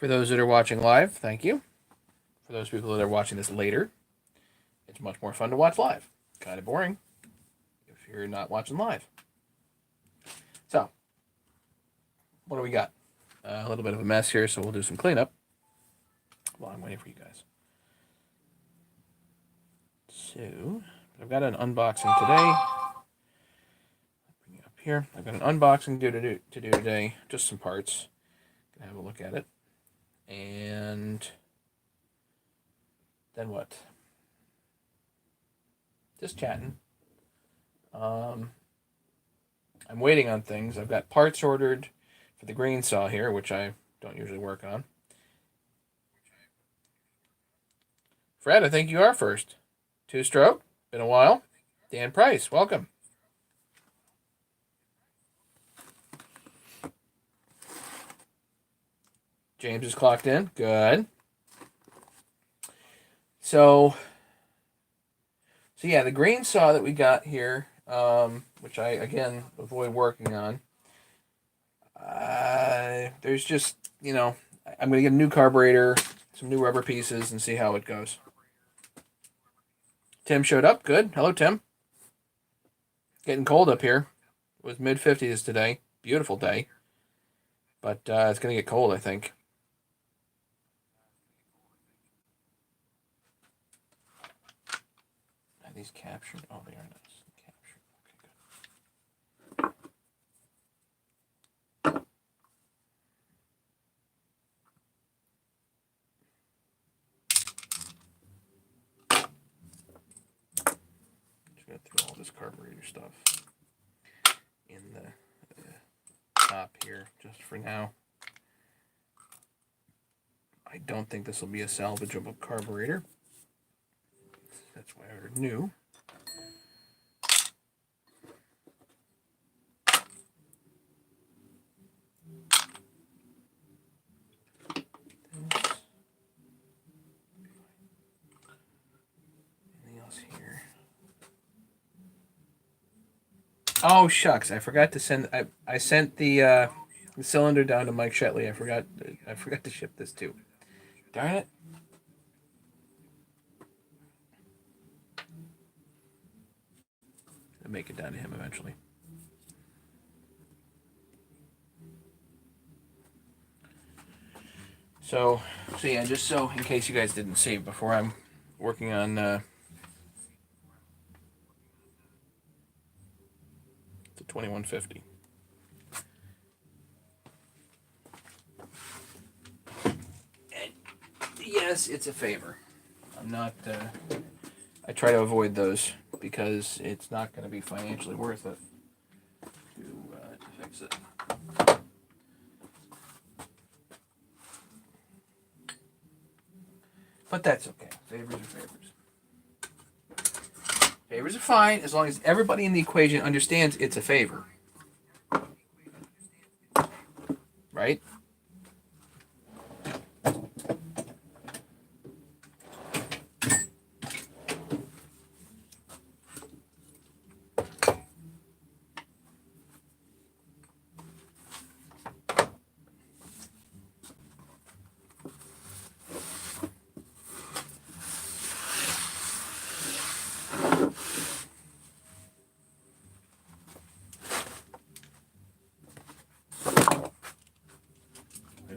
For those that are watching live, thank you. For those people that are watching this later, it's much more fun to watch live. Kind of boring if you're not watching live. So, what do we got? A little bit of a mess here, so we'll do some cleanup while I'm waiting for you guys. So, I've got an unboxing today. Bring it up here. I've got an unboxing to do today. Just some parts. Gonna have a look at it. And then what? Just chatting. I'm waiting on things. I've got parts ordered for the green saw here, which I don't usually work on. Fred, I think you are first. Two-stroke. Been a while. Dan Price, welcome. James is clocked in. Good. So yeah, the green saw that we got here, which I, again, avoid working on. There's just, I'm going to get a new carburetor, some new rubber pieces, and see how it goes. Tim showed up. Good. Hello, Tim. Getting cold up here. It was mid-50s today. Beautiful day. But it's going to get cold, I think. Are these captured? Oh, they are nice. Captured. Okay, good. Just going to throw all this carburetor stuff in the top here just for now. I don't think this will be a salvageable carburetor. That's why I ordered new. Anything else here? Oh shucks! I forgot to send. I sent the cylinder down to Mike Shetley. I forgot to ship this too. Darn it! I'll make it down to him eventually. So yeah, just so in case you guys didn't see before, I'm working on the 2150. And yes, it's a favor. I'm not. I try to avoid those because it's not going to be financially worth it to fix it. But that's okay. Favors are favors. Favors are fine as long as everybody in the equation understands it's a favor. Right?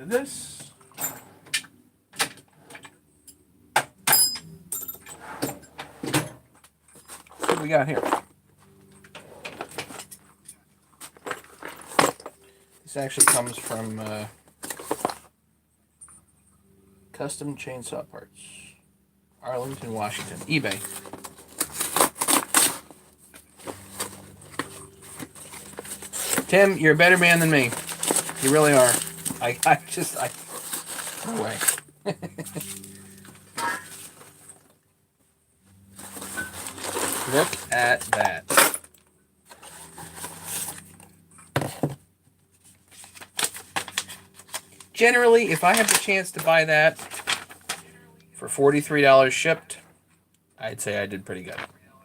This. What do we got here? This actually comes from Custom Chainsaw Parts, Arlington, Washington, eBay. Tim, you're a better man than me. You really are. I no way. Look at that. Generally, if I have the chance to buy that for $43 shipped, I'd say I did pretty good.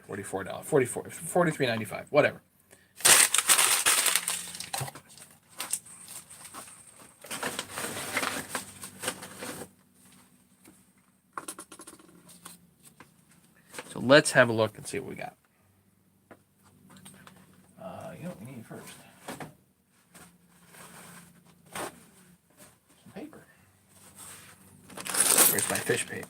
$44, $43.95, whatever. So let's have a look and see what we got. You know what we need first? Some paper. Here's my fish paper.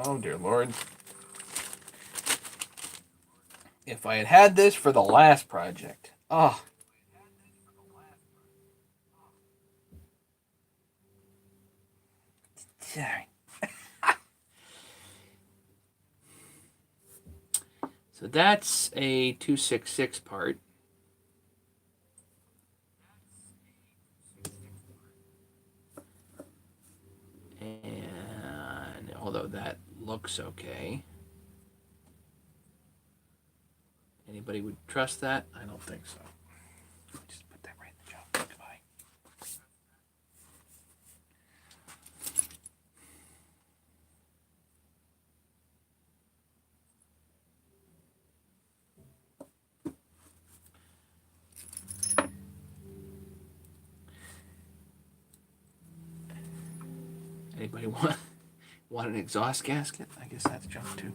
Oh, dear Lord. If I had had this for the last project. Oh. So that's a 266 part. And although that looks okay. Anybody would trust that? I don't think so. Just put that right in the job. Goodbye. Anybody want an exhaust gasket? I guess that's junk too.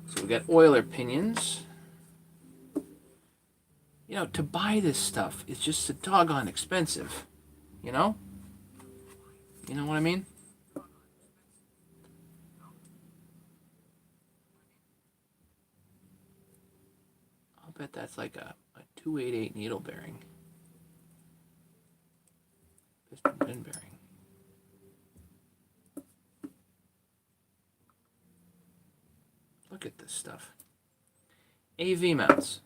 So we got oiler pinions. You know, to buy this stuff is just so doggone expensive. You know? You know what I mean? I'll bet that's like a 288 needle bearing. Piston pin bearing. Look at this stuff. AV mounts.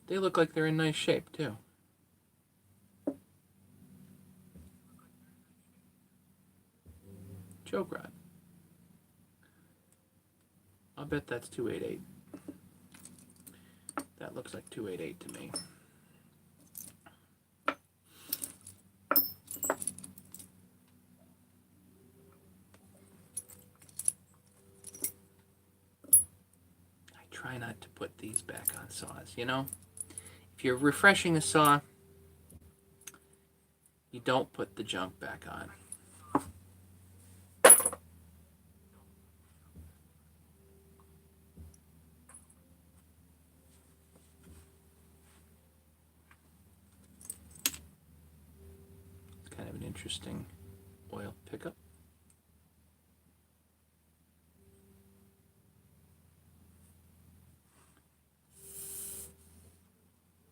They look like they're in nice shape too. Choke rod. I'll bet that's 288. That looks like 288 to me. I try not to put these back on saws, you know? If you're refreshing a saw, you don't put the junk back on. It's kind of an interesting oil pickup.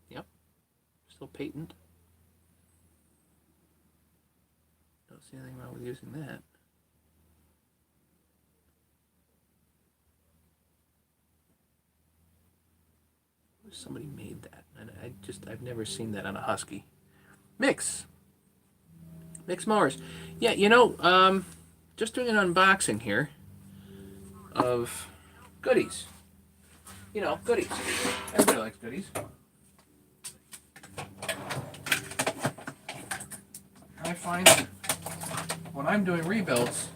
Yep, still patent. Don't see anything wrong with using that. Somebody made that, and I've never seen that on a Husky. Mix mowers. Yeah, you know, just doing an unboxing here of goodies. You know, goodies. Everybody likes goodies. I find when I'm doing rebuilds,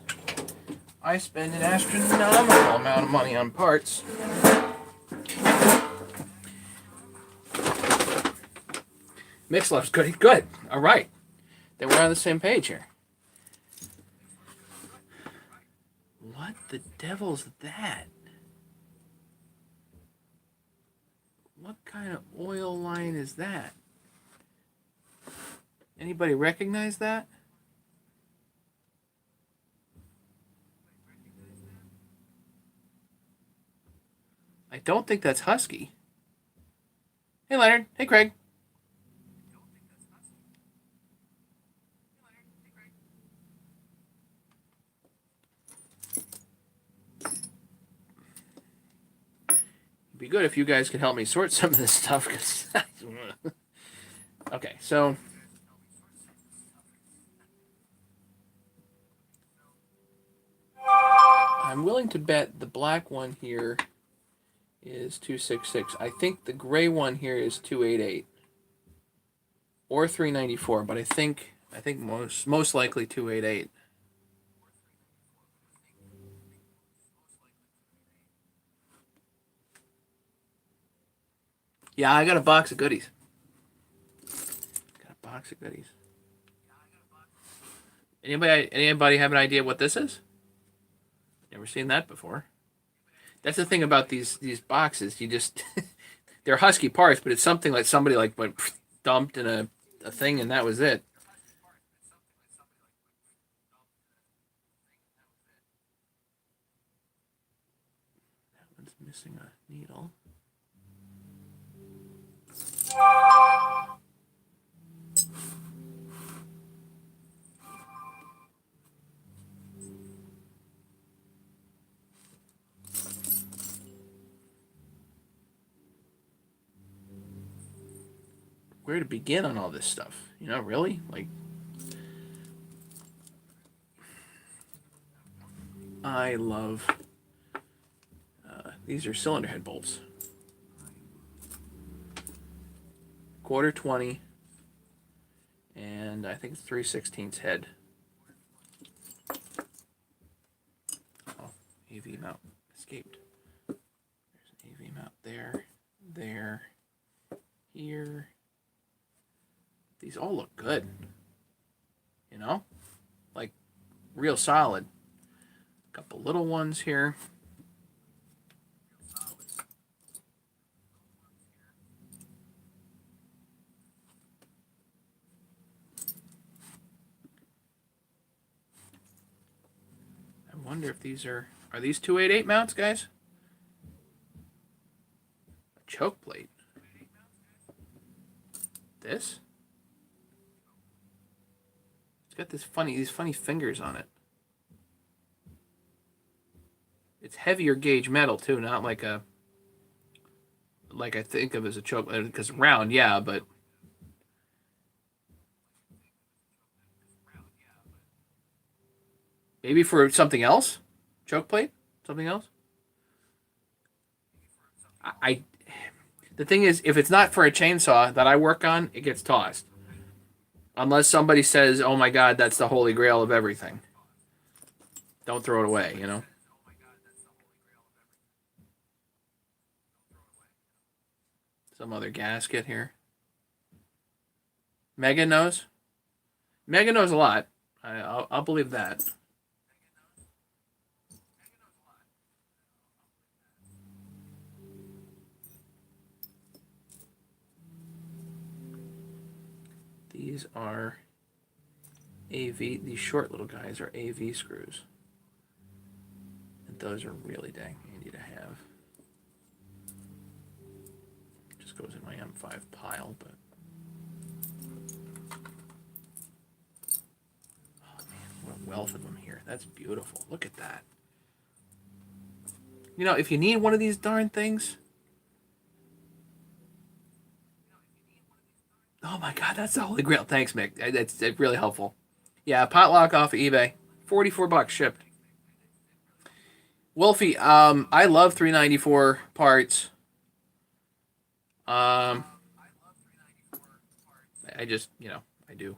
I spend an astronomical amount of money on parts. Mix loves goody. Good. All right. Then we're on the same page here. What the devil's that? What kind of oil line is that? Anybody recognize that? I don't think that's Husky. Hey, Leonard. Hey, Craig. It'd be good if you guys could help me sort some of this stuff. Cause okay, so I'm willing to bet the black one here is 266. I think the gray one here is 288. or 394, but I think most likely 288. Yeah, I got a box of goodies. Got a box of goodies. Anybody have an idea what this is? Never seen that before. That's the thing about these boxes. You just they're Husky parts, but it's something like somebody like went dumped in a thing and that was it. That one's missing a needle. Where to begin on all this stuff? You know, really? Like, I love. These are cylinder head bolts. Quarter 20, and I think it's 3/16 head. Oh, AV mount escaped. There's an AV mount there, here. These all look good. You know? Like, real solid. A couple little ones here. I wonder if these are these 288 mounts, guys? A choke plate. This? It's got these funny fingers on it. It's heavier gauge metal too, not like I think of as a choke, because round, yeah, but maybe for something else, choke plate, something else. I the thing is, if it's not for a chainsaw that I work on, it gets tossed. Unless somebody says, "Oh my God, that's the holy grail of everything." Don't throw it away, you know. Some other gasket here. Megan knows. Megan knows a lot. I'll believe that. These are AV. These short little guys are AV screws. And those are really dang handy to have. Just goes in my M5 pile, but. Oh man, what a wealth of them here. That's beautiful. Look at that. You know, if you need one of these darn things. Oh my God, that's the holy grail. Thanks, Mick. That's really helpful. Yeah, potluck off of eBay. $44 shipped. Wolfie, I love 394 parts. I just, I do.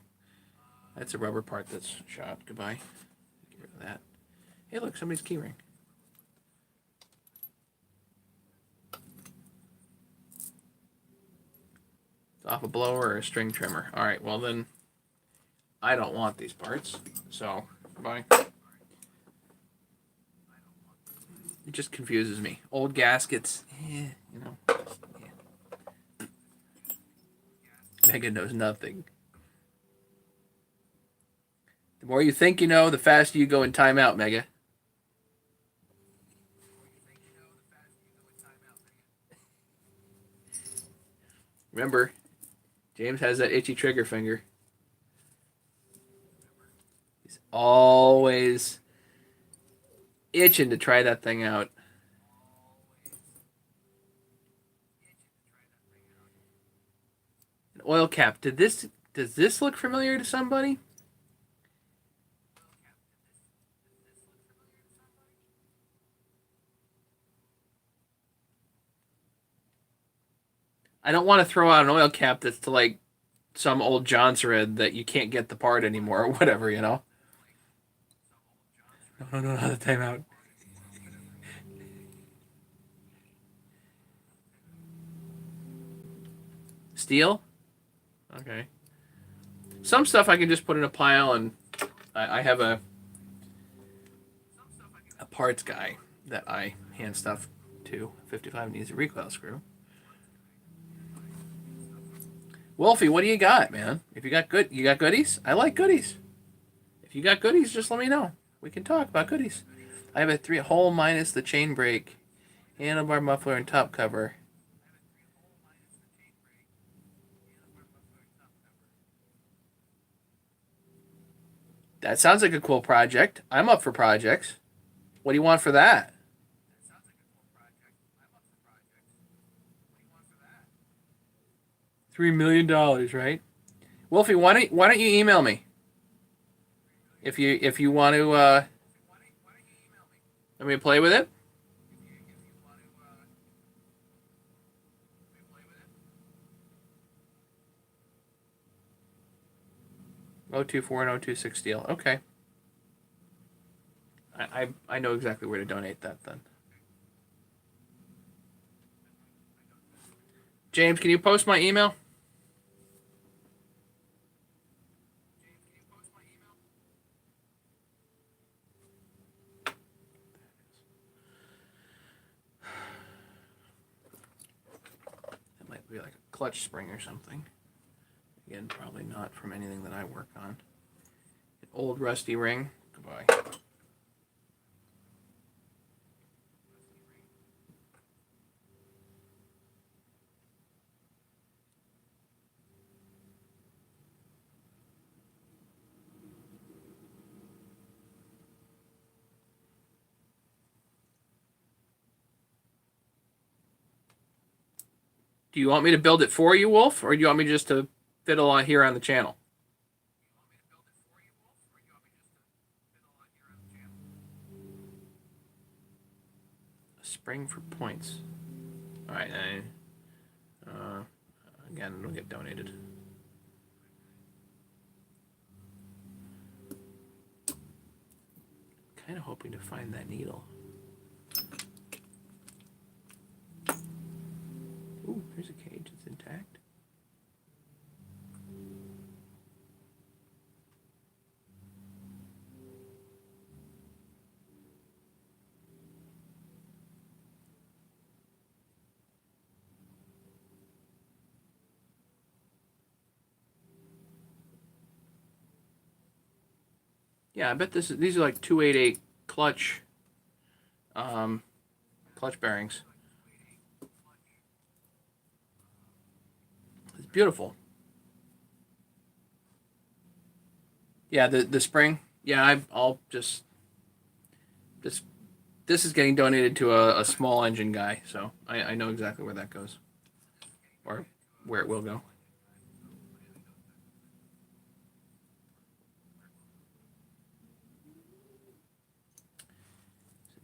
That's a rubber part that's shot. Goodbye. Get rid of that. Hey, look, somebody's keyring. It's off a blower or a string trimmer. All right, well then, I don't want these parts. So, goodbye. It just confuses me. Old gaskets, you know. Yeah. Megan knows nothing. The more you think you know, the faster you go in timeout, Mega. Remember, James has that itchy trigger finger. He's always itching to try that thing out. An oil cap. Does this look familiar to somebody? I don't want to throw out an oil cap that's to like some old John thread that you can't get the part anymore or whatever, you know. No, the timeout. Steel? Okay. Some stuff I can just put in a pile, and I have a parts guy that I hand stuff to. 55 needs a recoil screw. Wolfie, what do you got, man? If you got goodies? I like goodies. If you got goodies, just let me know. We can talk about goodies. I have a 3-hole minus the chain brake, handlebar muffler, and top cover. That sounds like a cool project. I'm up for projects. What do you want for that? $3 million, right? Wolfie, why don't you email me if you want to let me play with it? 024 and 026 deal. Okay. I know exactly where to donate that then. James, can you post my email? That might be like a clutch spring or something. Again, probably not from anything that I work on. An old rusty ring. Goodbye. Do you want me to build it for you, Wolf, or do you want me just to fiddle on here on the channel? A spring for points. All right. Again, it'll get donated. Kind of hoping to find that needle. Ooh, there's a cage. It's intact. Yeah, I bet these are like 288 clutch clutch bearings. It's beautiful. Yeah, the spring. Yeah, I'll just this this is getting donated to a small engine guy, so I know exactly where that goes, or where it will go.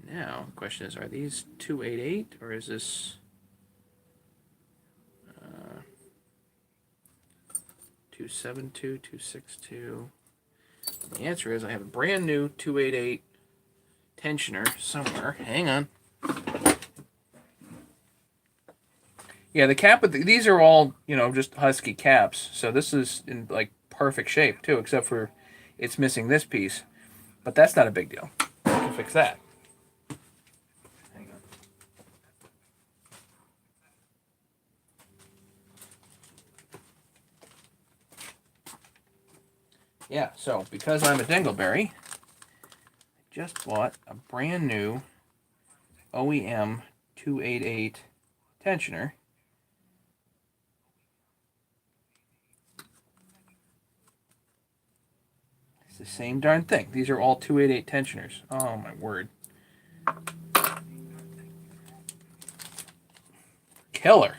Now, the question is, are these 288 or is this 272, 262? The answer is I have a brand new 288 tensioner somewhere. Hang on. Yeah, the cap, these are all, just Husky caps. So this is in like perfect shape too, except for it's missing this piece. But that's not a big deal. We can fix that. Hang on. Yeah, so because I'm a dingleberry, I just bought a brand new OEM 288 tensioner. It's the same darn thing. These are all 288 tensioners. Oh my word. Killer.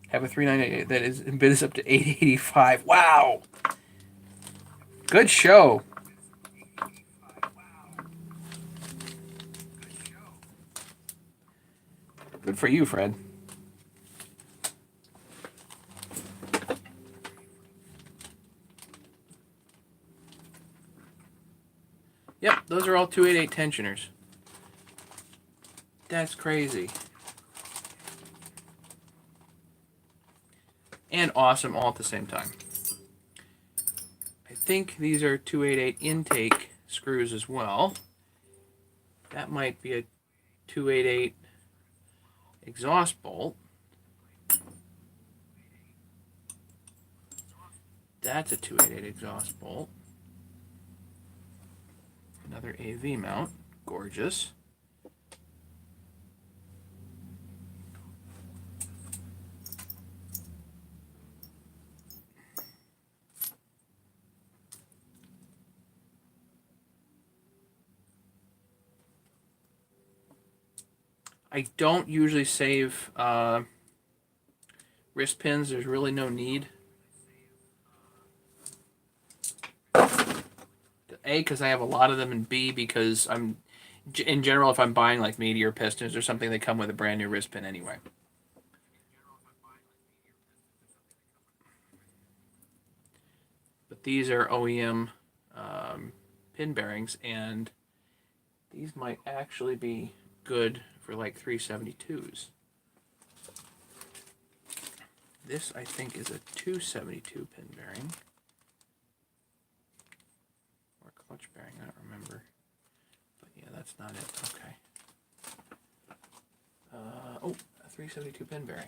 Have a 398 that is bid is up to 885. Wow. Good show. Good for you, Fred. those are all 288 tensioners. That's crazy. And awesome all at the same time. I think these are 288 intake screws as well. That might be a 288 exhaust bolt. That's a 288 exhaust bolt. Another AV mount. Gorgeous. I don't usually save wrist pins. There's really no need. A, because I have a lot of them, and B, because in general, if I'm buying like Meteor pistons or something, they come with a brand new wrist pin anyway. But these are OEM pin bearings, and these might actually be good for like 372s. This, I think, is a 272 pin bearing. Or clutch bearing, I don't remember. But yeah, that's not it. Okay. Oh, a 372 pin bearing.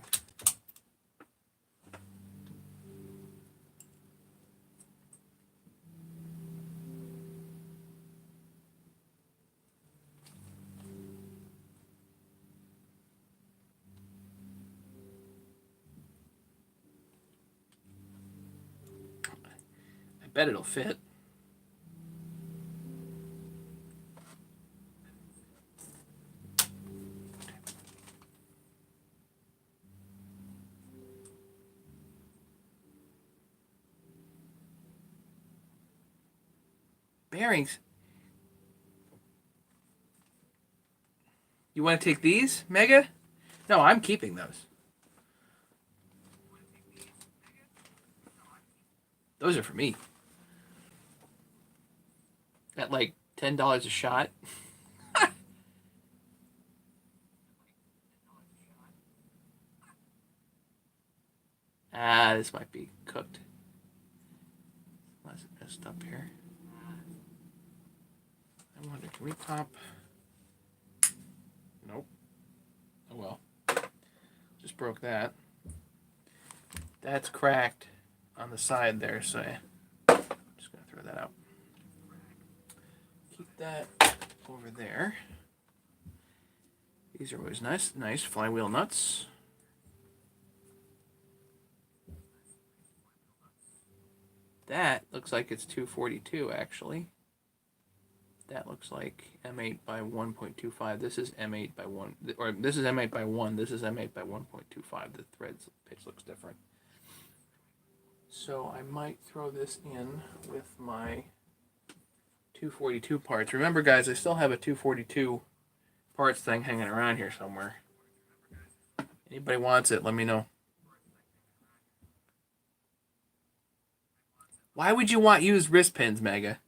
I bet it'll fit. Bearings. You want to take these, Mega? No, I'm keeping those. Those are for me. At like $10 a shot. This might be cooked. Why is it messed up here? I wonder, can we pop? Nope. Oh well. Just broke that. That's cracked on the side there, so I'm just going to throw that out. Keep that over there. These are always nice flywheel nuts. That looks like it's 242 actually. That looks like M8 by 1.25. This is M8 by 1, or this is M8 by 1. This is M8 by 1.25. The threads pitch looks different. So I might throw this in with my 242 parts. Remember, guys, I still have a 242 parts thing hanging around here somewhere. Anybody wants it, let me know. Why would you want used wrist pins, Mega?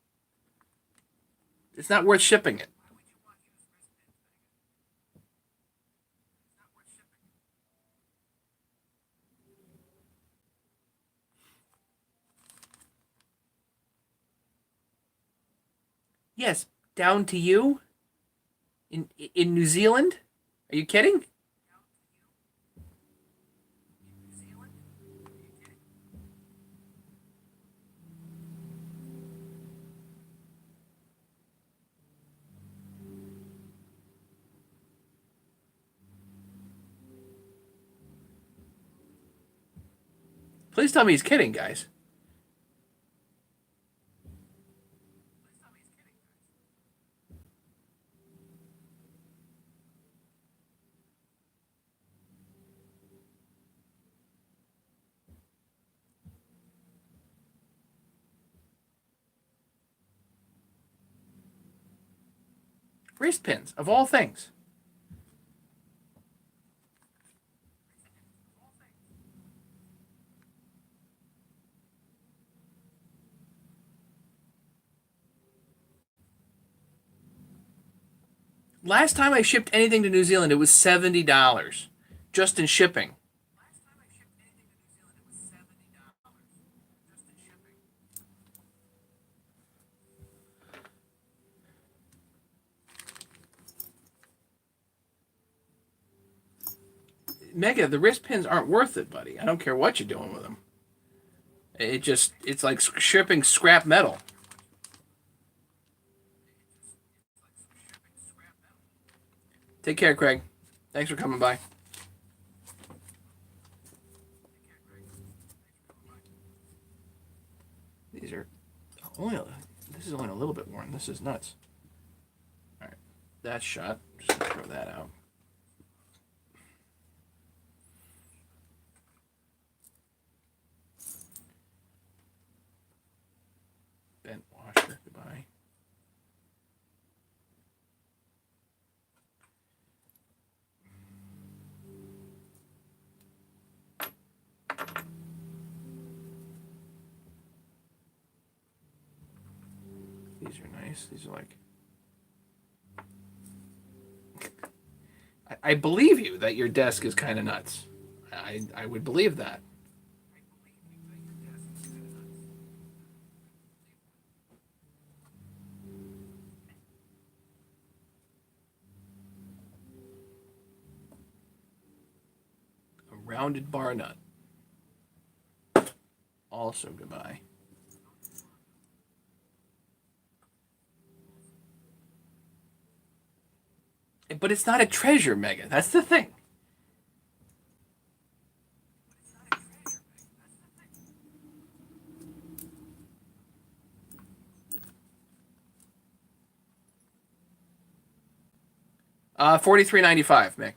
It's not worth shipping it. Yes, down to you? In New Zealand? Are you kidding? Please tell me he's kidding, guys. Wrist pins, of all things. Last time I shipped anything to New Zealand, it was $70 just in shipping. Mega, the wrist pins aren't worth it, buddy. I don't care what you're doing with them. It's like shipping scrap metal. Take care, Craig. Thanks for coming by. These are only. This is only a little bit worn. This is nuts. All right, that's shot. Just gonna throw that out. Bent washer. Goodbye. These are nice. These are like. I believe you that your desk is kind of nuts. I would believe that. A rounded bar nut. Also goodbye. But it's not a treasure, Mega. That's the thing. 43.95, Mick.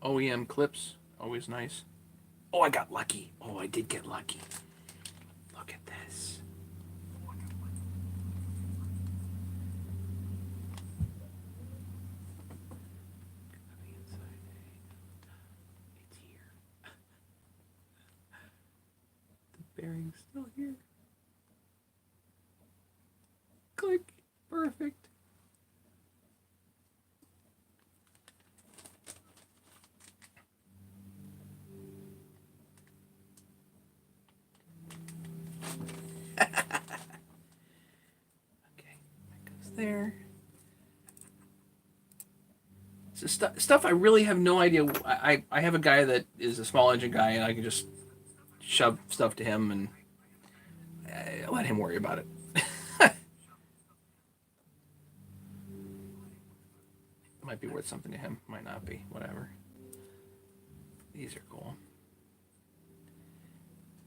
OEM clips, always nice. Oh, I got lucky. Oh, I did get lucky. Look at this. It's here. The bearing's still here. Click. Perfect. There. So stuff I really have no idea. I have a guy that is a small engine guy, and I can just shove stuff to him and let him worry about it. Might be worth something to him. Might not be. Whatever. These are cool.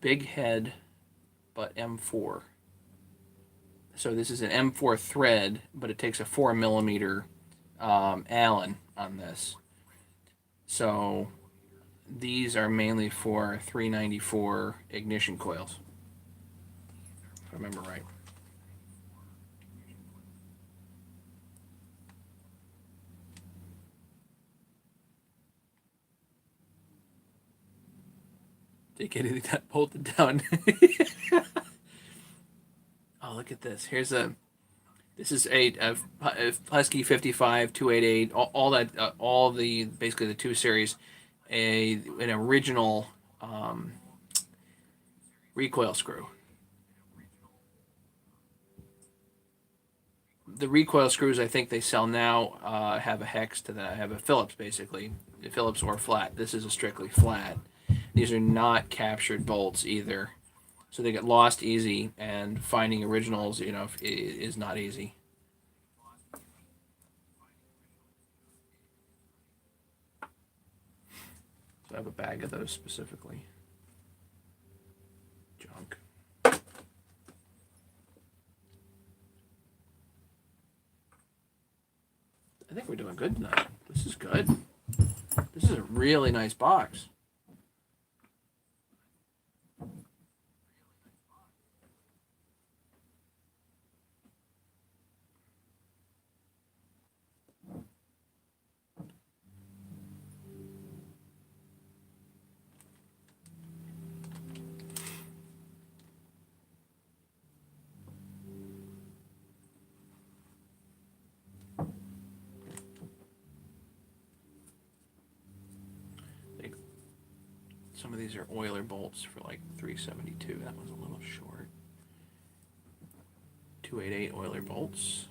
Big head, but M4. So this is an M4 thread, but it takes a 4mm Allen on this. So these are mainly for 394 ignition coils, if I remember right. Take anything that bolted down. Oh, look at this. This is a Husky 55 288, all that, all the basically the 2 series, an original recoil screw. The recoil screws I think they sell now have a hex to that. Have a Phillips basically, Phillips or flat. This is a strictly flat. These are not captured bolts either, so they get lost easy. And finding originals, is not easy. So I have a bag of those specifically. Junk. I think we're doing good tonight. This is good. This is a really nice box. Some of these are Oiler bolts for like $372. That was a little short. 288 Oiler bolts.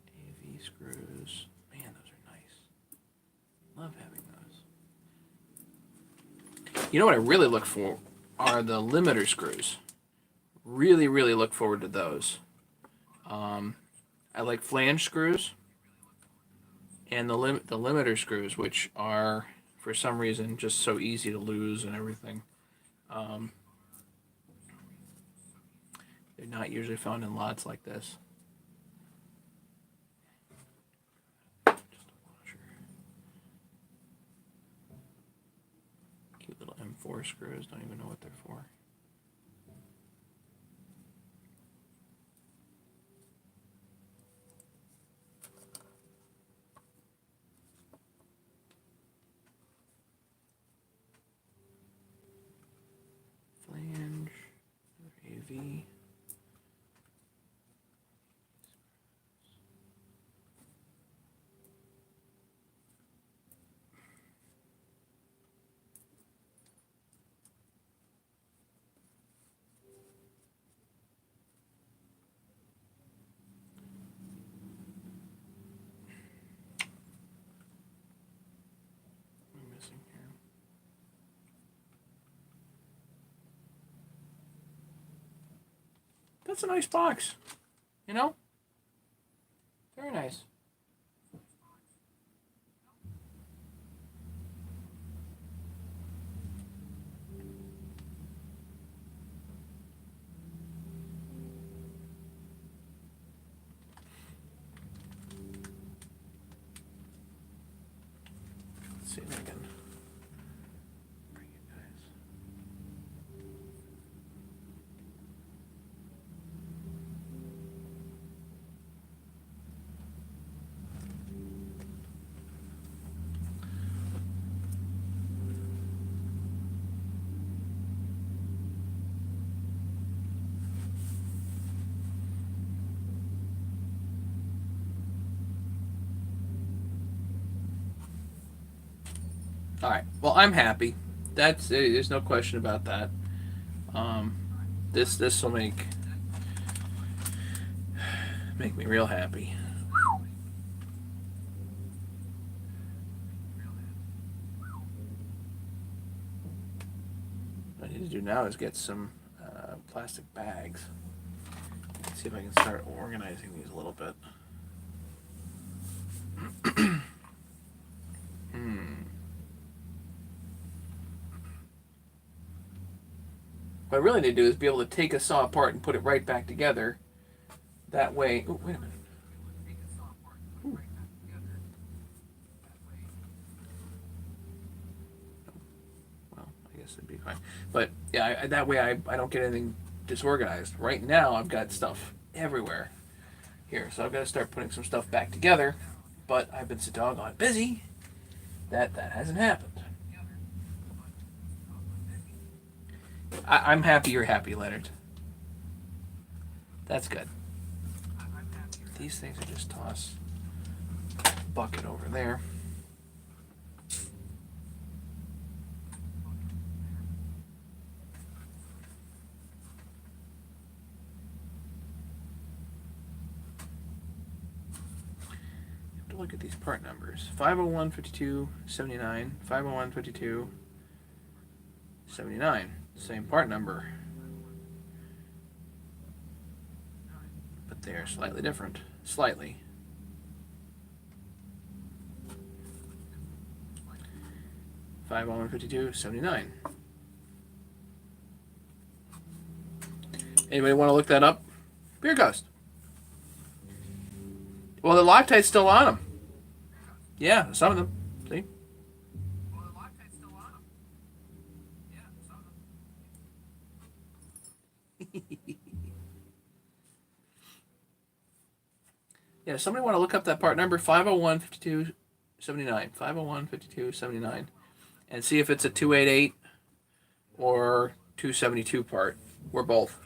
AV screws. Man, those are nice. Love having those. You know what I really look for are the limiter screws. Really, really look forward to those. I like flange screws and the limiter screws, which are for some reason just so easy to lose and everything. They're not usually found in lots like this. Just a washer. Cute little M4 screws. Don't even know what they're for. Flange, AV. That's a nice box, you know? Very nice. Let's see if I can bring you guys. All right. Well, I'm happy. There's no question about that. This will make me real happy. What I need to do now is get some plastic bags. See if I can start organizing these a little bit. What I really need to do is be able to take a saw apart and put it right back together. That way. Oh, wait a minute. Ooh. Well, I guess it'd be fine. But yeah, that way I don't get anything disorganized. Right now, I've got stuff everywhere here, so I've got to start putting some stuff back together. But I've been so doggone busy that hasn't happened. I'm happy you're happy, Leonard. That's good. These things are just toss. Bucket over there. You have to look at these part numbers. 501, 52, 79, 501, 52, 79. Same part number. Except they are slightly different. Slightly. $5.52.79. Anybody want to look that up? Beer Ghost. Well, the Loctite's still on them. Yeah, some of them. See? Well, the Loctite's still on them. Yeah, some of them. Yeah, somebody want to look up that part number 501.52.79. 501.52.79. And see if it's a 288 or 272 part. Or both.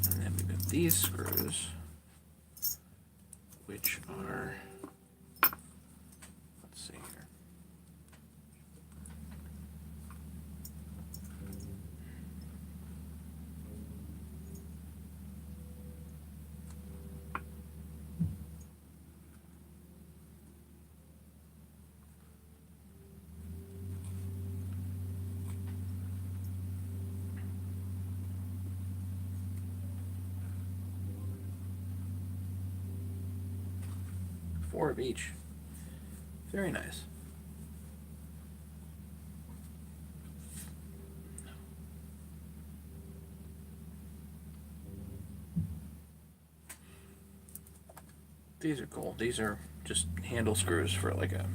And then we've got these screws, which are, let's see here. Four of each. Very nice. These are cool. These are just handle screws for like a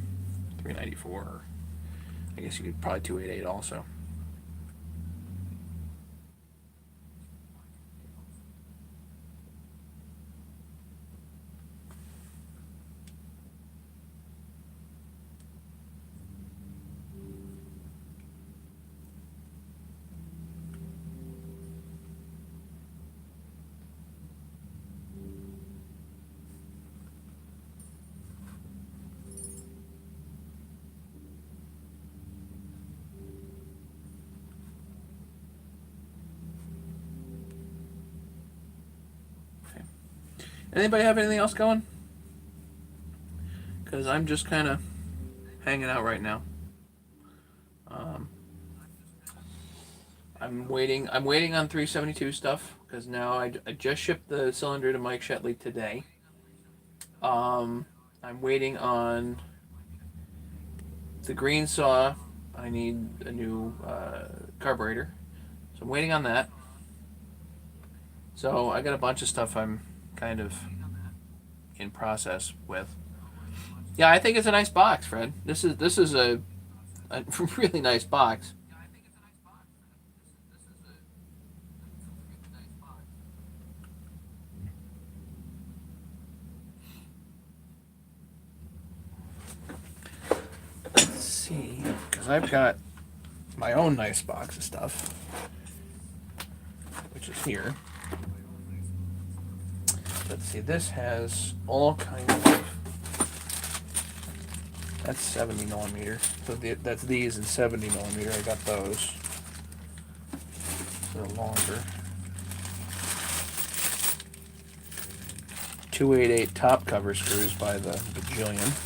394. Or I guess you could probably 288 also. Anybody have anything else going? Because I'm just kind of hanging out right now. I'm waiting on 372 stuff because now I just shipped the cylinder to Mike Shetley today. I'm waiting on the green saw. I need a new carburetor, so I'm waiting on that. So I got a bunch of stuff I'm kind of in process with. Yeah, I think it's a nice box, Fred. This is a really nice box. Let's see, because I've got my own nice box of stuff, which is here. Let's see, this has all kinds of, that's 70 millimeter. So that's these in 70 millimeter. I got those. They're longer. 288 top cover screws by the bajillion.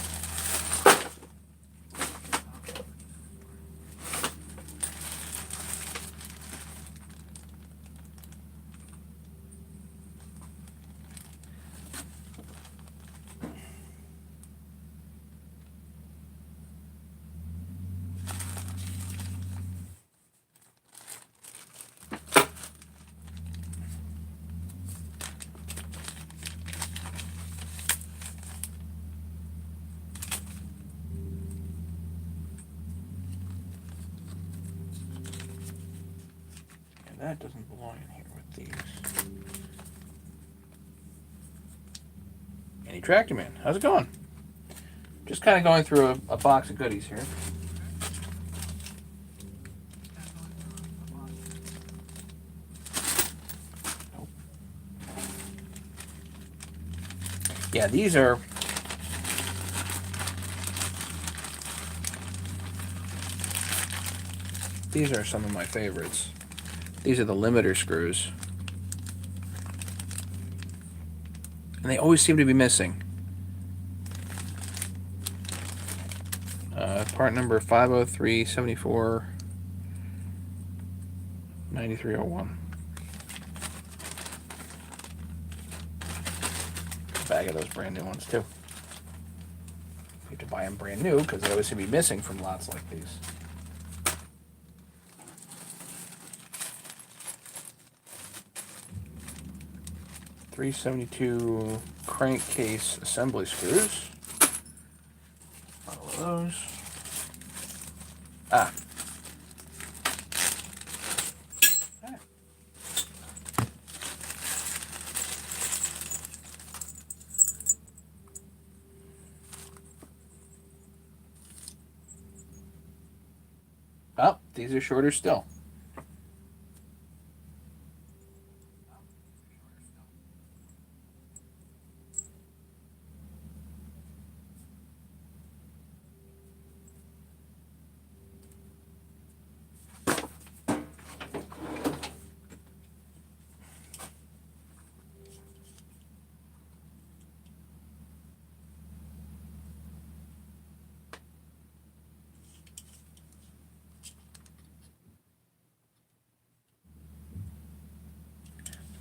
That doesn't belong in here with these. Andy Tractor Man, how's it going? Just kind of going through a box of goodies here. Yeah, these are some of my favorites. These are the limiter screws. And they always seem to be missing. Part number 50374 9301. Bag of those brand new ones too. You have to buy them brand new because they always seem to be missing from lots like these. .372 crankcase assembly screws. Follow those. Ah. Oh, these are shorter still.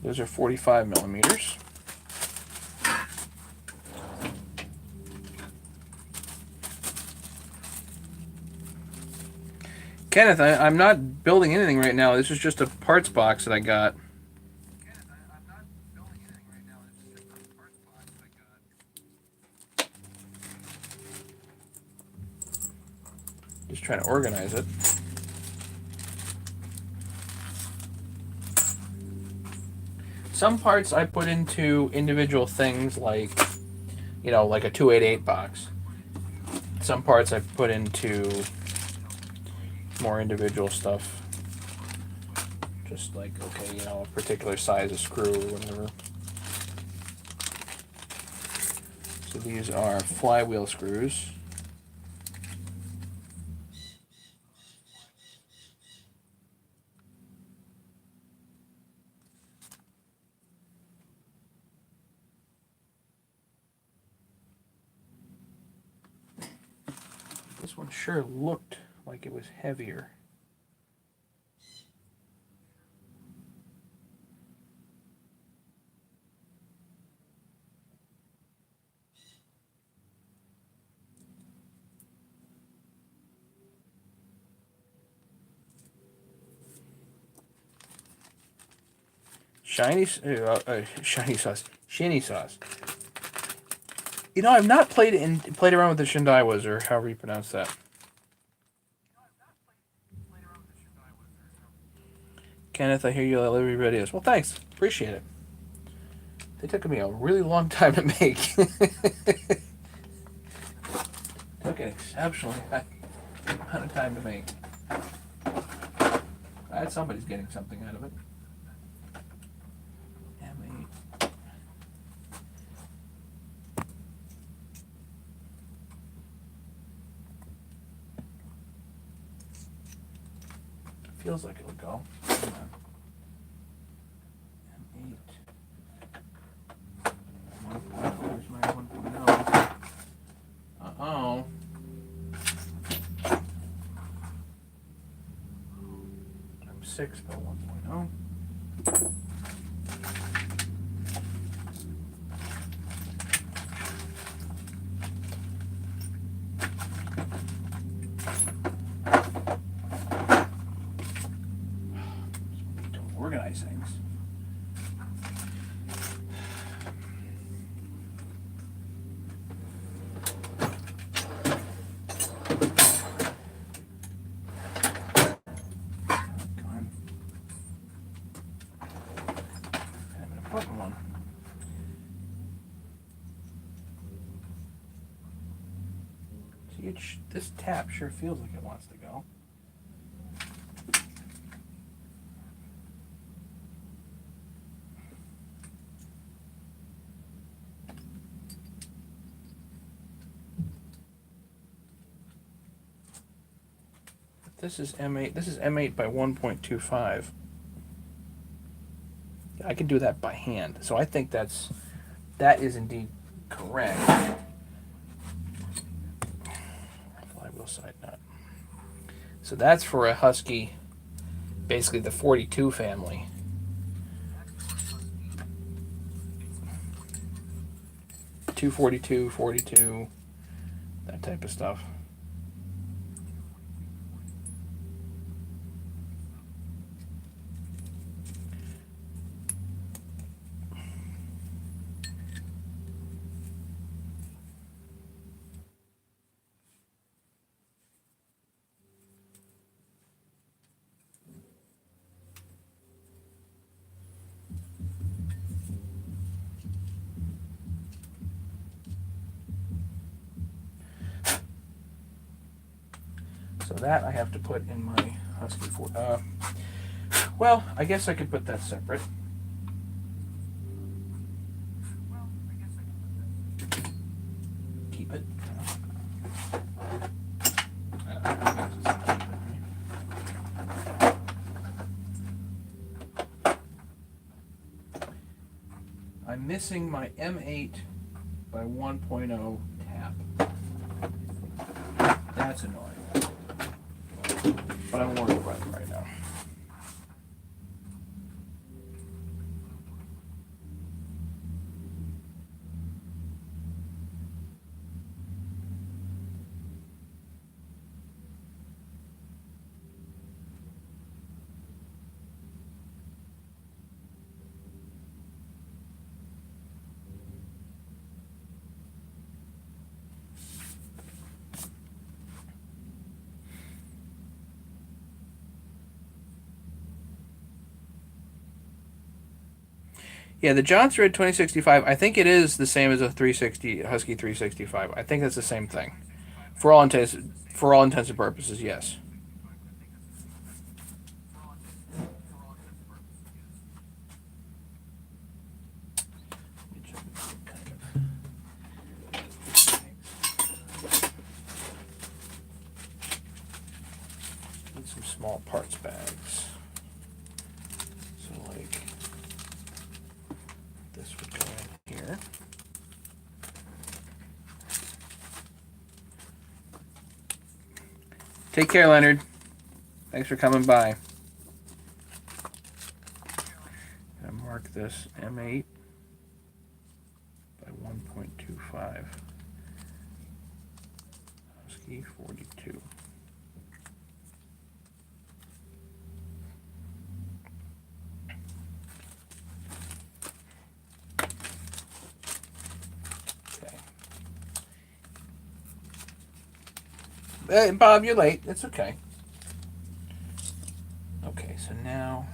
Those are 45 millimeters. Kenneth, I'm not building anything right now. This is just a parts box that I got. Just trying to organize it. Some parts I put into individual things like, you know, like a 288 box. Some parts I put into more individual stuff. Just like, okay, you know, a particular size of screw or whatever. So these are flywheel screws. This one sure looked like it was heavier. Shiny sauce. Shinny sauce. You know, I've not played around with the Shindaiwas, or however you pronounce that. Kenneth, I hear you love your videos. Well, thanks. Appreciate it. They took me a really long time to make. Took an exceptionally high amount of time to make. Glad somebody's getting something out of it. M8. Feels like it'll go. Come on. M8. Where's my 1.0? Uh-oh. I'm 6 by 1.0. Organize things. One. See, this tap sure feels like it wants to go. This is M8. This is M8 by 1.25. I can do that by hand. So I think that's That is indeed correct. Flywheel side nut. So that's for a Husky, basically the 42 family. .242, 42, that type of stuff. So that I have to put in my Husky for. Well, I guess I could put that separate. Keep it. I'm missing my M8 by 1.0 tap. That's annoying. But I'm worried about it right now. Yeah, the Johnson Red 2065, I think it is the same as a 360 Husky 365. I think it's the same thing. For all intents and purposes, yes. Need some small parts bags. So like this would go in here. Take care, Leonard. Thanks for coming by. I'm gonna mark this M8 by 1.25. Husky 42. Hey, Bob, you're late. It's okay. Okay, so now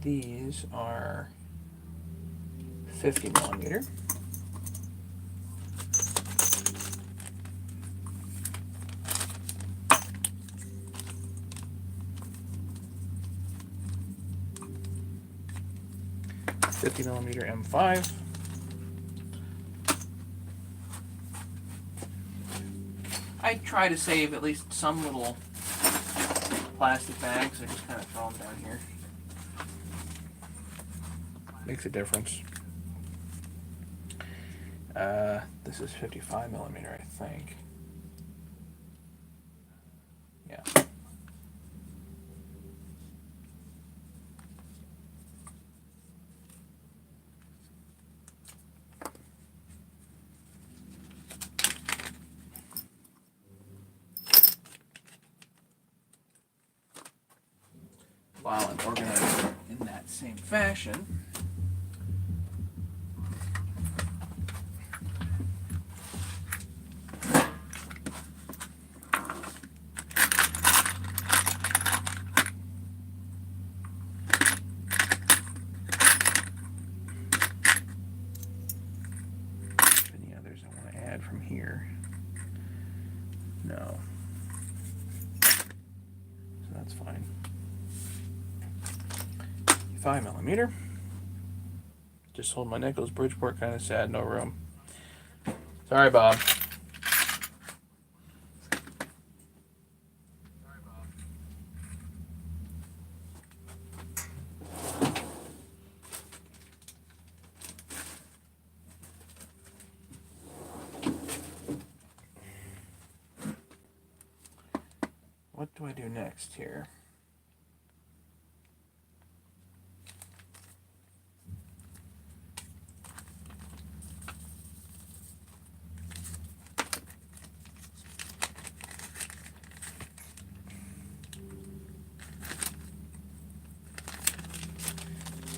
these are 50 millimeter. M5. I try to save at least some little plastic bags. I just kind of throw them down here. Makes a difference. This is 55 millimeter, I think. Yeah. While I'm organizing in that same fashion, any others I want to add from here? No. So that's fine. 5 millimeter. Just sold my Nichols Bridgeport, kind of sad, no room. Sorry, Bob. do I do next here?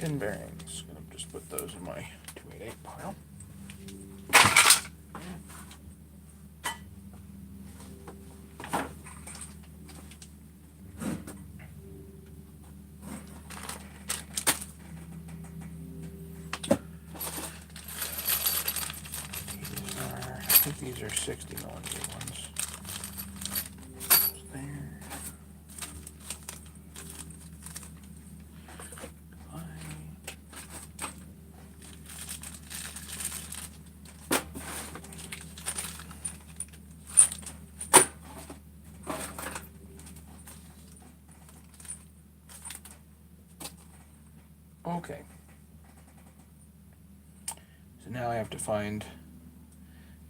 Pin bearings. I'm going to just put those in my 288 pile. I think these are 60 millimeter ones. There. Okay. So now I have to find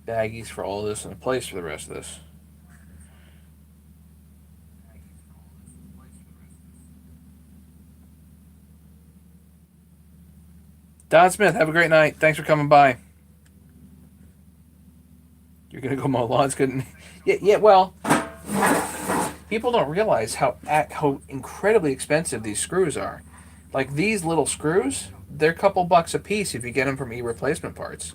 baggies for all this and a place for the rest of this. Don Smith, have a great night. Thanks for coming by. You're gonna go mow lawns, couldn't? Yeah. Well, people don't realize how incredibly expensive these screws are. Like these little screws, they're a couple bucks a piece if you get them from e-replacement parts.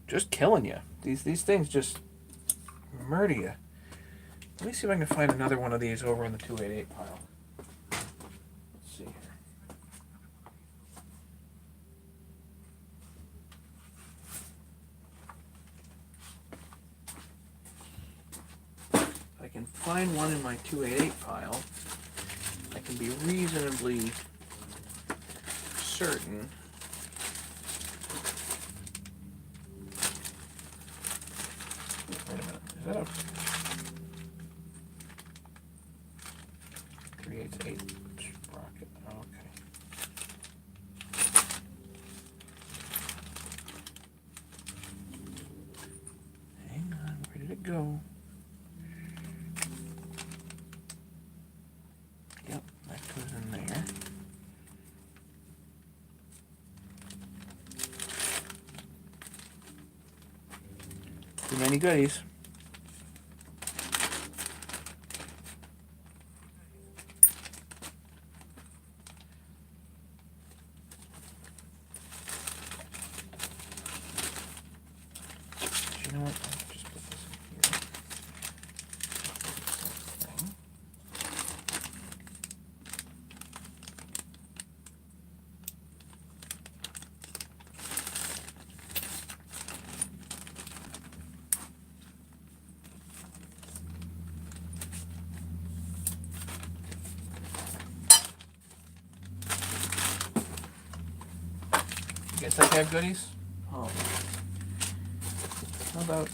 Just killing you. These things just murder you. Let me see if I can find another one of these over in the 288 pile. Let's see here. If I can find one in my 288 pile, I can be reasonably certain. Wait a minute. Is that a 3/8 sprocket? Okay. Hang on, where did it go? Yep, that goes in there. Too many goodies. You know what? I'll just put this in here. Thing. You guys like to have goodies? Oh. How about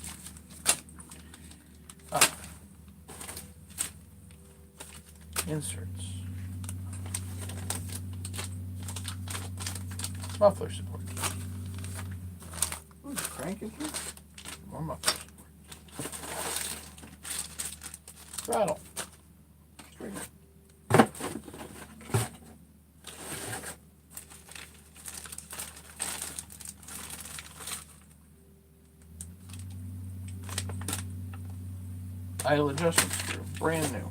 inserts? Muffler support. Ooh, there's a crank in here. More muffler support. Rattle. Stringer. Idle adjustment screw, brand new.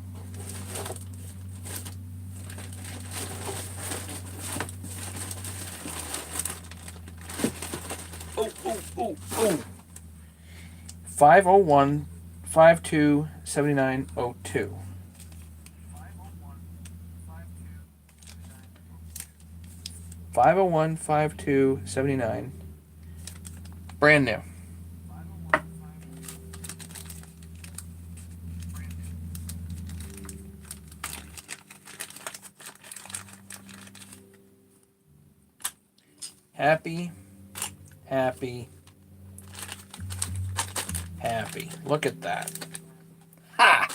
Oh. 501 52 7902. 501 52 79. Brand new. Happy happy. Look at that. Ha!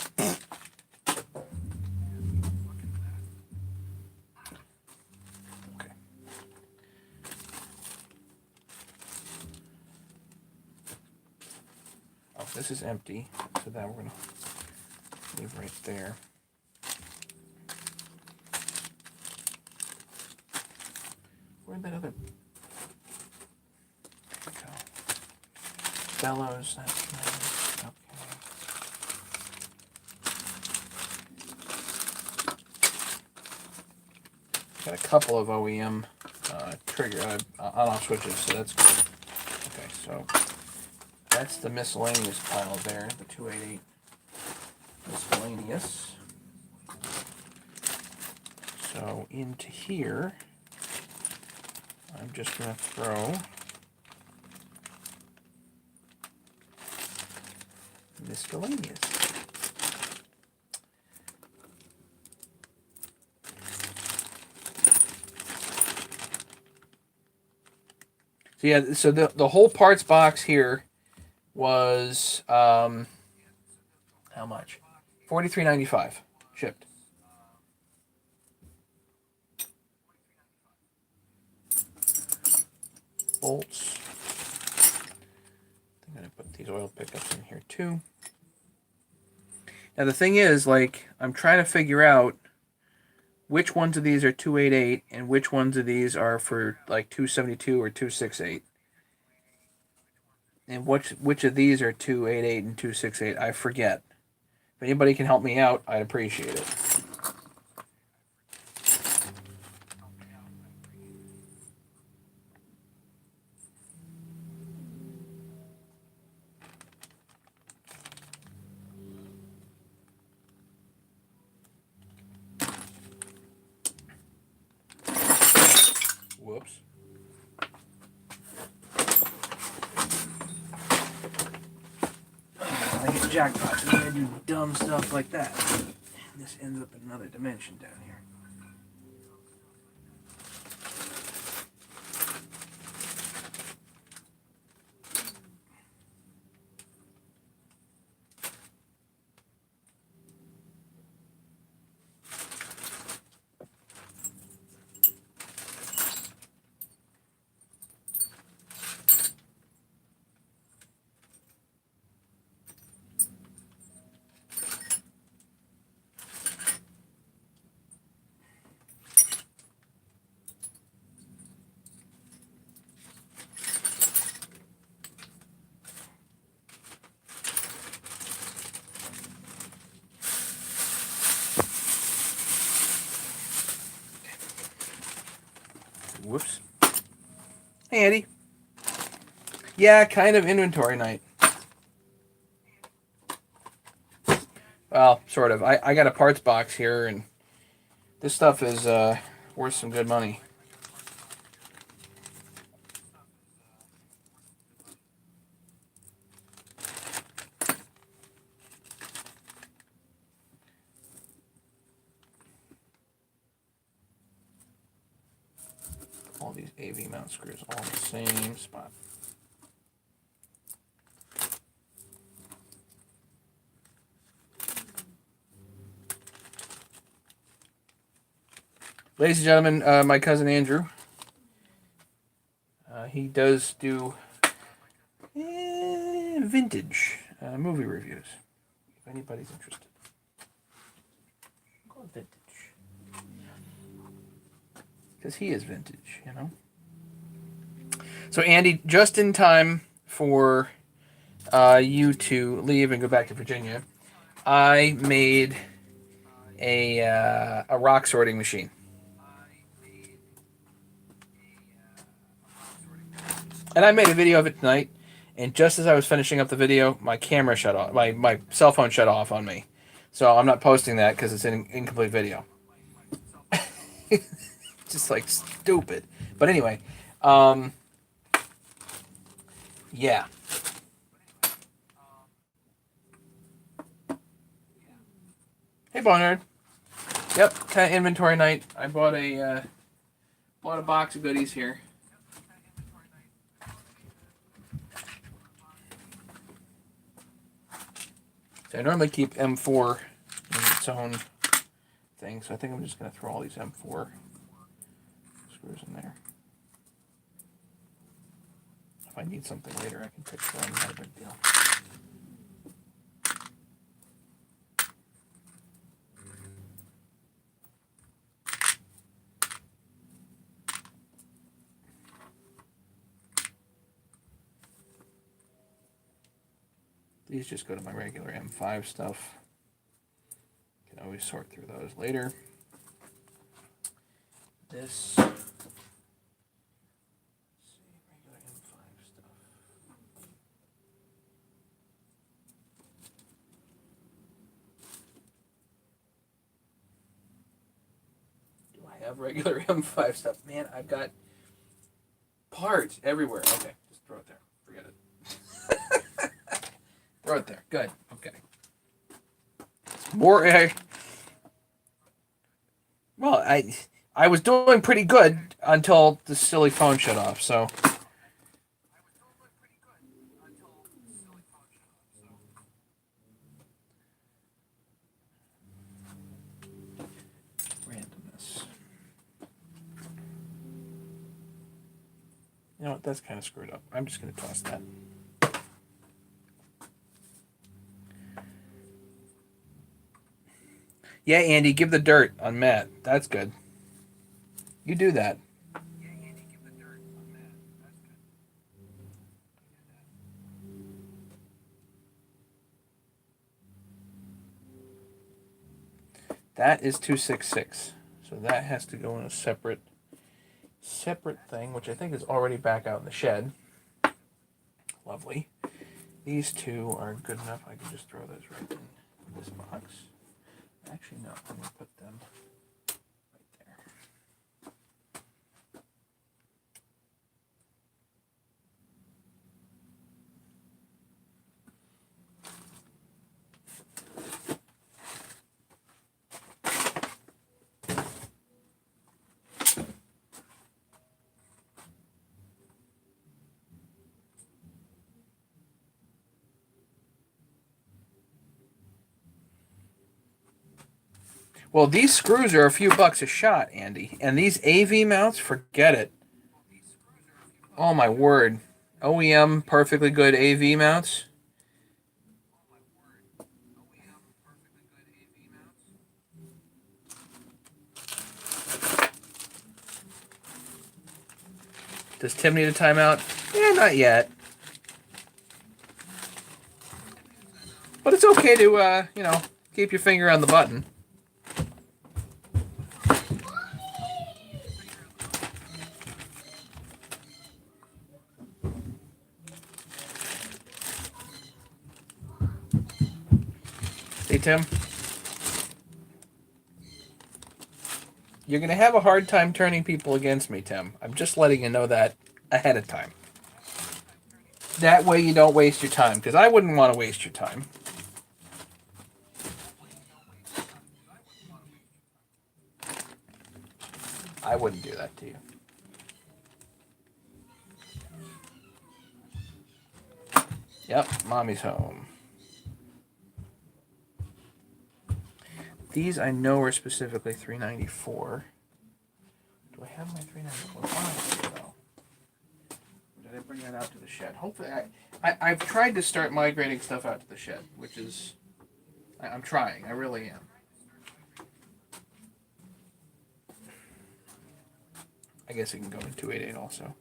Okay. Oh, this is empty, so that we're going to leave right there. Where'd that other... go? Bellows, that's nice. Okay. Got a couple of OEM trigger on-off switches, so that's good. Okay, so that's the miscellaneous pile there, the 288 miscellaneous. So into here, I'm just going to throw miscellaneous. So yeah, so the whole parts box here was how much? $43.95 shipped. Bolts. I'm gonna put these oil pickups in here too. Now the thing is, like, I'm trying to figure out which ones of these are 288 and which ones of these are for like 272 or 268. And which of these are 288 and 268, I forget. If anybody can help me out, I'd appreciate it. Whoops. I get jackpots and I do dumb stuff like that. And this ends up in another dimension down here. Whoops. Hey, Andy. Yeah, kind of inventory night. Well, sort of. I got a parts box here, and this stuff is worth some good money. All these AV mount screws all in the same spot. Ladies and gentlemen, my cousin Andrew, he does do vintage movie reviews, if anybody's interested. Call it vintage. Because he is vintage, you know. So Andy, just in time for you to leave and go back to Virginia, I made a rock sorting machine. And I made a video of it tonight, and just as I was finishing up the video, my camera shut off. My cell phone shut off on me. So I'm not posting that because it's an incomplete video. Just like stupid. But anyway, yeah. Hey, Bonard. Yep, kind of inventory night. I bought a box of goodies here. So I normally keep M4 in its own thing, so I think I'm just going to throw all these M4 screws in there. If I need something later, I can pick one, not a big deal. These just go to my regular M5 stuff. You can always sort through those later. This, let's see, regular M5 stuff. Do I have regular M5 stuff? Man, I've got parts everywhere. Okay, just throw it there. Forget it. Throw it there. Good. Okay. More. Well, I was doing pretty good until the silly phone shut off. So. Randomness. You know what? That's kind of screwed up. I'm just going to toss that. Yeah, Andy, give the dirt on Matt. That's good. You do that. Yeah, Andy, give the dirt on Matt. That's good. That is 266. So that has to go in a separate thing, which I think is already back out in the shed. Lovely. These two are good enough. I can just throw those right in this box. Actually, no. I'm going to put them right there. Well, these screws are a few bucks a shot, Andy. And these AV mounts, forget it. Oh, my word. OEM perfectly good AV mounts. Does Tim need a timeout? Yeah, not yet. But it's okay to, keep your finger on the button. Hey, Tim. You're going to have a hard time turning people against me, Tim. I'm just letting you know that ahead of time. That way you don't waste your time, because I wouldn't want to waste your time. I wouldn't do that to you. Yep, mommy's home. These I know are specifically $394. Do I have my $394? Oh, did I bring that out to the shed? Hopefully, I've tried to start migrating stuff out to the shed, which is, I'm trying. I really am. I guess it can go in 288 also.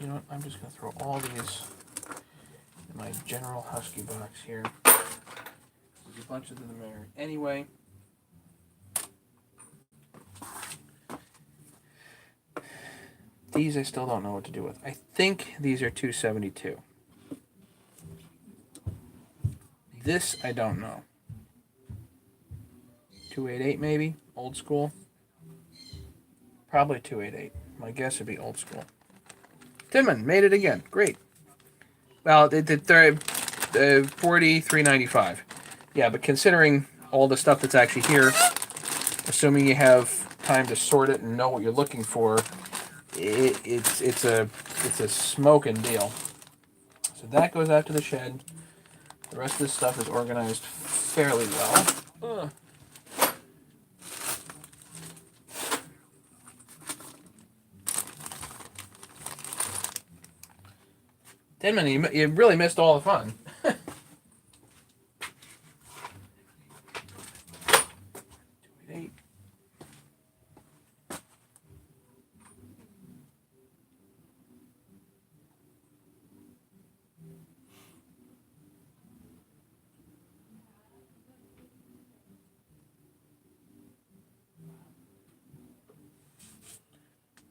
You know what? I'm just going to throw all these in my general Husky box here. There's a bunch of them there anyway. These I still don't know what to do with. I think these are 272. This I don't know. 288 maybe? Old school? Probably 288. My guess would be old school. Tinman made it again. Great. Well, it did 43.95. Yeah, but considering all the stuff that's actually here, assuming you have time to sort it and know what you're looking for, it's a smoking deal. So that goes out to the shed. The rest of this stuff is organized fairly well. Ugh. Tinman, you really missed all the fun.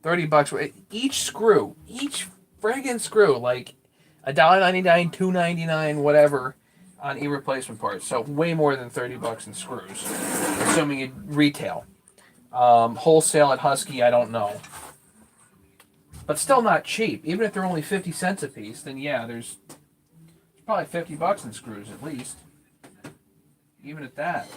$30 each screw, each friggin' screw, like $1.99, $2.99, whatever, on e-replacement parts. So way more than $30 in screws, assuming you retail. Wholesale at Husky, I don't know, but still not cheap. Even if they're only 50 cents a piece, then yeah, there's probably $50 in screws at least. Even at that.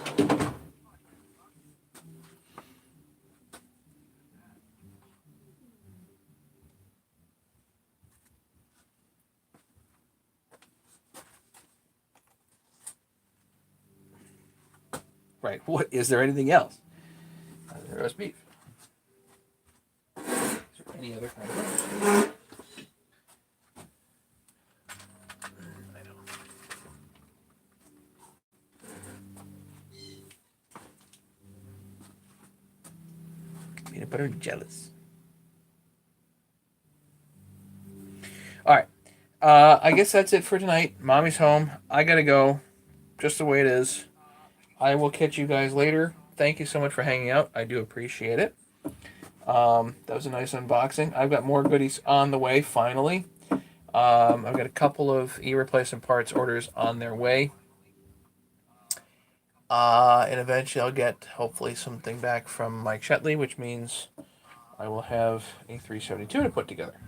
Right. What is there anything else? Roast beef. Is there any other kind of roast? I know. Peanut butter jealous. All right. I guess that's it for tonight. Mommy's home. I gotta go. Just the way it is. I will catch you guys later. Thank you so much for hanging out. I do appreciate it. That was a nice unboxing. I've got more goodies on the way, finally. I've got a couple of e-replacement parts orders on their way. And eventually I'll get, hopefully, something back from Mike Shetley, which means I will have a 372 to put together.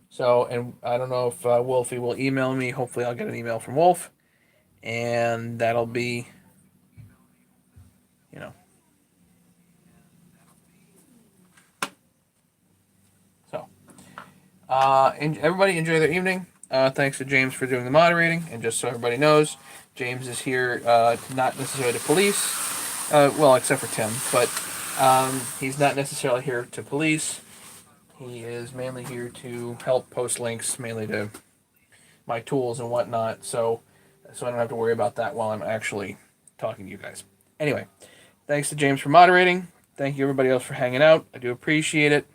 So, and I don't know if Wolfie will email me. Hopefully I'll get an email from Wolf. And that'll be, you know. So, and everybody enjoy their evening. Thanks to James for doing the moderating. And just so everybody knows, James is here not necessarily to police, well, except for Tim, but he's not necessarily here to police. He is mainly here to help post links, mainly to my tools and whatnot, so I don't have to worry about that while I'm actually talking to you guys. Anyway, thanks to James for moderating. Thank you everybody else for hanging out. I do appreciate it.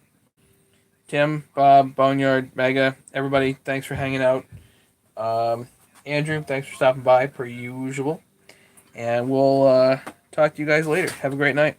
Tim, Bob, Boneyard, Mega, everybody, thanks for hanging out. Andrew, thanks for stopping by, per usual. And we'll talk to you guys later. Have a great night.